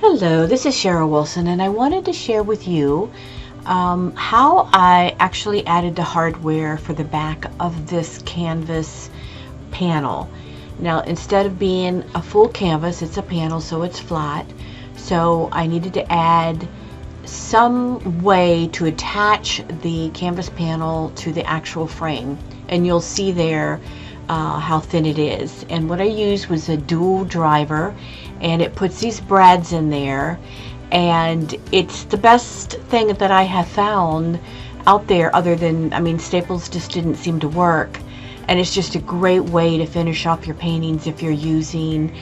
Hello, this is Cheryl Wilson, and I wanted to share with you how I actually added the hardware for the back of this canvas panel. Now, instead of being a full canvas, it's a panel, so it's flat. So I needed to add some way to attach the canvas panel to the actual frame, and you'll see there how thin it is. And what I used was a dual driver, and it puts these brads in there, and it's the best thing that I have found out there, other than, I mean, staples just didn't seem to work. And it's just a great way to finish off your paintings if you're using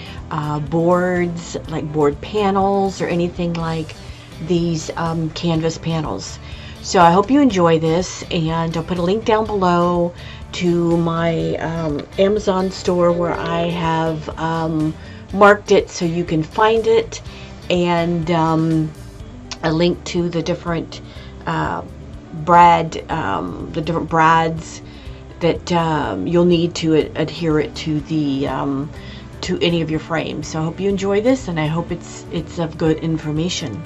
boards, like board panels or anything like these canvas panels. So I hope you enjoy this, and I'll put a link down below to my Amazon store where I have marked it so you can find it, and a link to the different brads that you'll need to adhere it to the to any of your frames. So I hope you enjoy this, and I hope it's of good information.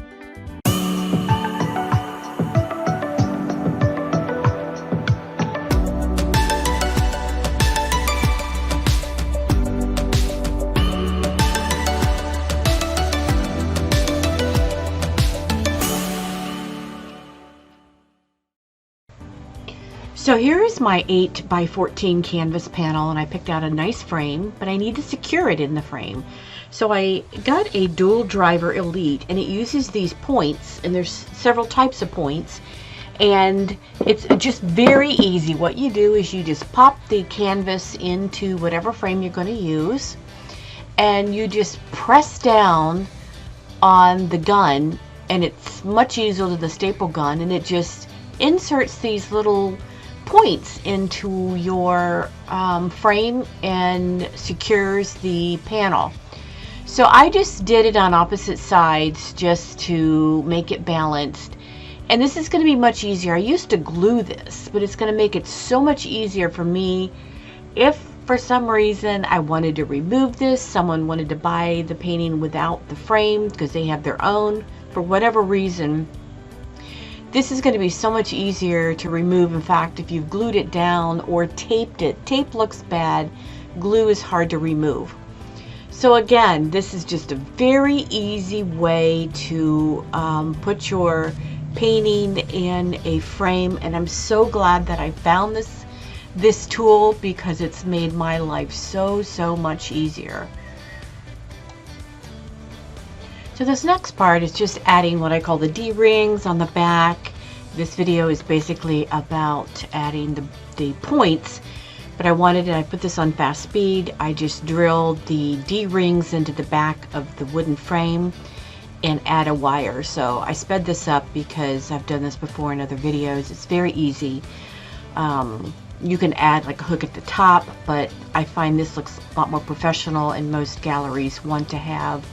So here is my 8x14 canvas panel, and I picked out a nice frame, but I need to secure it in the frame. So I got a dual driver Elite, and it uses these points, and there's several types of points, and it's just very easy. What you do is you just pop the canvas into whatever frame you're going to use, and you just press down on the gun, and it's much easier than the staple gun, and it just inserts these little points into your frame and secures the panel. So I just did it on opposite sides just to make it balanced, and this is going to be much easier. I used to glue this, but it's going to make it so much easier for me if for some reason I wanted to remove this, someone wanted to buy the painting without the frame because they have their own, for whatever reason. This is going to be so much easier to remove. In fact, if you've glued it down or taped it, tape looks bad, glue is hard to remove. So again, this is just a very easy way to put your painting in a frame, and I'm so glad that I found this tool, because it's made my life so much easier. So this next part is just adding what I call the D-rings on the back. This video is basically about adding the points, but I put this on fast speed. I just drilled the D-rings into the back of the wooden frame and add a wire. So I sped this up because I've done this before in other videos. It's very easy. You can add like a hook at the top, but I find this looks a lot more professional, and most galleries want to have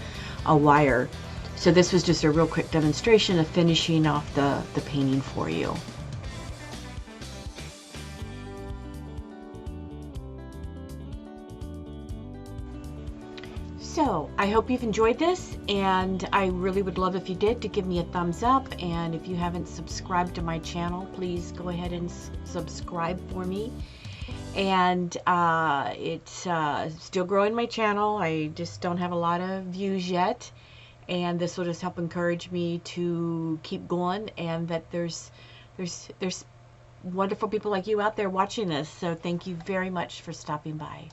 a wire. So this was just a real quick demonstration of finishing off the painting for you. So I hope you've enjoyed this, and I really would love if you did to give me a thumbs up, and if you haven't subscribed to my channel, please go ahead and subscribe for me. And it's still growing my channel. I just don't have a lot of views yet, and this will just help encourage me to keep going, and that there's wonderful people like you out there watching this. So thank you very much for stopping by.